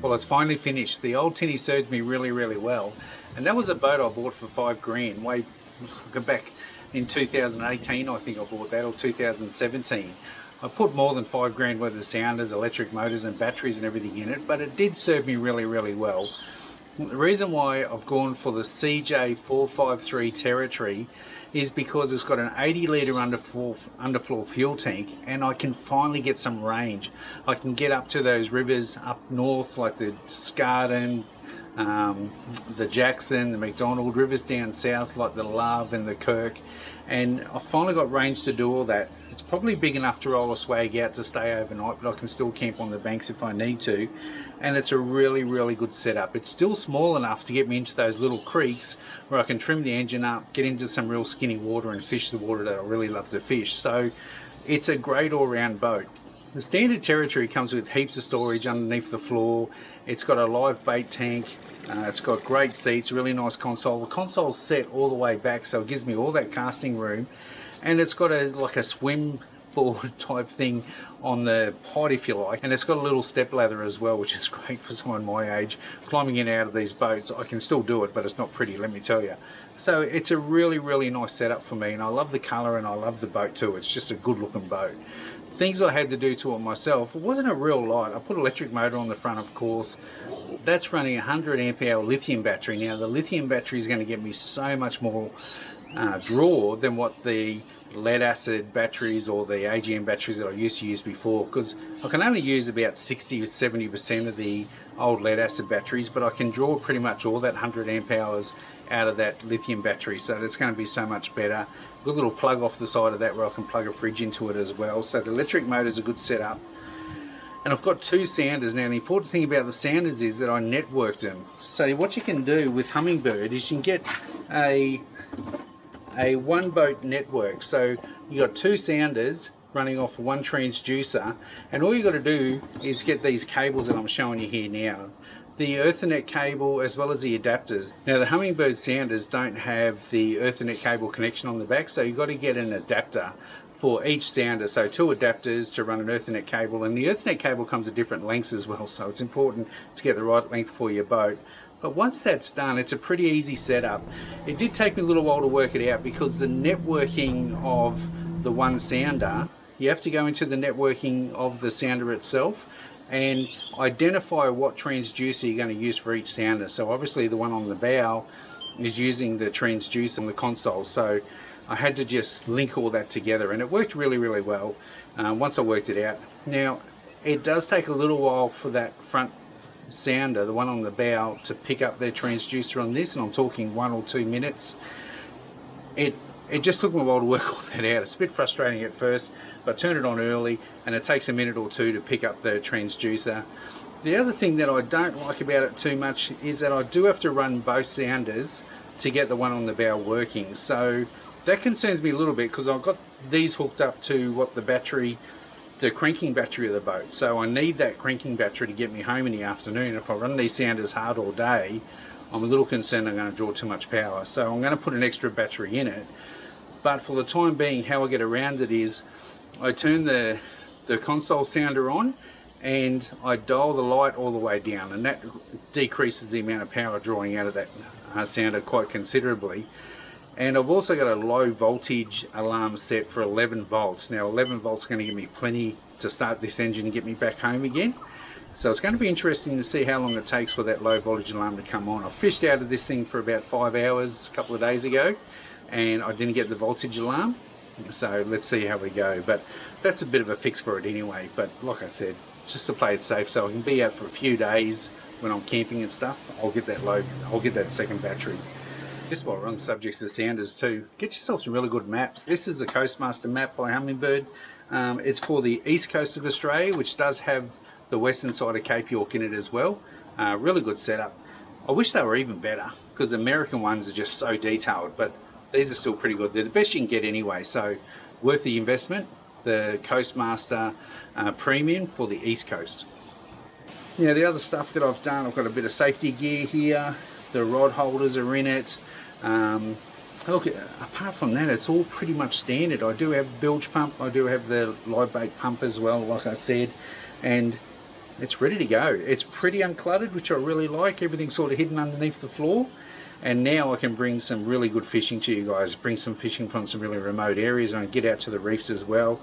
Well, it's finally finished. The old tinny served me really, really well. And that was a boat I bought for $5 grand, go back in 2018, I think I bought that, or 2017. I put more than $5 grand worth of sounders, electric motors and batteries and everything in it, but it did serve me really, really well. The reason why I've gone for the CJ453 Territory is because it's got an 80-litre underfloor fuel tank, and I can finally get some range. I can get up to those rivers up north, like the Scarden, the Jackson, the McDonald, rivers down south like the Love and the Kirk, and I finally got range to do all that. It's probably big enough to roll a swag out to stay overnight, but I can still camp on the banks if I need to, and it's a really, really good setup. It's still small enough to get me into those little creeks where I can trim the engine up, get into some real skinny water and fish the water that I really love to fish. So it's a great all-round boat. The standard Territory comes with heaps of storage underneath the floor. It's got a live bait tank. It's got great seats, really nice console. The console's set all the way back, so it gives me all that casting room. And it's got like a swim board type thing on the pod, if you like. And it's got a little step ladder as well, which is great for someone my age. Climbing in and out of these boats, I can still do it, but it's not pretty, let me tell you. So it's a really, really nice setup for me, and I love the colour and I love the boat too. It's just a good looking boat. Things I had to do to it myself, it wasn't a real light. I put an electric motor on the front, of course. That's running a 100 amp hour lithium battery. Now the lithium battery is going to get me so much more draw than what the lead acid batteries or the AGM batteries that I used to use before, because I can only use about 60 or 70% of the old lead acid batteries, but I can draw pretty much all that 100 amp hours out of that lithium battery, so that's going to be so much better. Got a little plug off the side of that where I can plug a fridge into it as well, so the electric motor is a good setup. And I've got two sounders now. The important thing about the sounders is that I networked them. So what you can do with Humminbird is you can get a one boat network. So you got two sounders running off one transducer, and all you got to do is get these cables that I'm showing you here now. The Ethernet cable as well as the adapters. Now the Humminbird sounders don't have the Ethernet cable connection on the back, so you've got to get an adapter for each sounder. So two adapters to run an Ethernet cable, and the Ethernet cable comes at different lengths as well, so it's important to get the right length for your boat. But once that's done, it's a pretty easy setup. It did take me a little while to work it out because the networking of the one sounder, you have to go into the networking of the sounder itself and identify what transducer you're going to use for each sounder. So obviously the one on the bow is using the transducer on the console, so I had to just link all that together, and it worked really, really well once I worked it out. Now it does take a little while for that front sounder, the one on the bow, to pick up their transducer on this, and I'm talking 1 or 2 minutes. It just took me a while to work all that out. It's a bit frustrating at first, but turn it on early and it takes a minute or two to pick up the transducer. The other thing that I don't like about it too much is that I do have to run both sounders to get the one on the bow working. So that concerns me a little bit because I've got these hooked up to what the cranking battery of the boat. So I need that cranking battery to get me home in the afternoon. If I run these sounders hard all day, I'm a little concerned I'm going to draw too much power. So I'm going to put an extra battery in it. But for the time being, how I get around it is I turn the console sounder on and I dial the light all the way down, and that decreases the amount of power drawing out of that sounder quite considerably. And I've also got a low voltage alarm set for 11 volts. Now 11 volts is going to give me plenty to start this engine and get me back home again. So it's going to be interesting to see how long it takes for that low voltage alarm to come on. I fished out of this thing for about 5 hours a couple of days ago, and I didn't get the voltage alarm, so let's see how we go. But that's a bit of a fix for it anyway. But like I said, just to play it safe, so I can be out for a few days when I'm camping and stuff. I'll get that second battery. Just while we're on the subject of sounders too, get yourself some really good maps. This is the Coastmaster map by Humminbird. It's for the east coast of Australia, which does have the western side of Cape York in it as well. Really good setup. I wish they were even better because the American ones are just so detailed, but these are still pretty good. They're the best you can get anyway, so worth the investment. The Coastmaster Premium for the East Coast. Now the other stuff that I've done, I've got a bit of safety gear here. The rod holders are in it. Look, apart from that, it's all pretty much standard. I do have bilge pump. I do have the live bait pump as well, like I said. And it's ready to go. It's pretty uncluttered, which I really like. Everything's sort of hidden underneath the floor. And now I can bring some really good fishing to you guys, bring some fishing from some really remote areas, and I get out to the reefs as well.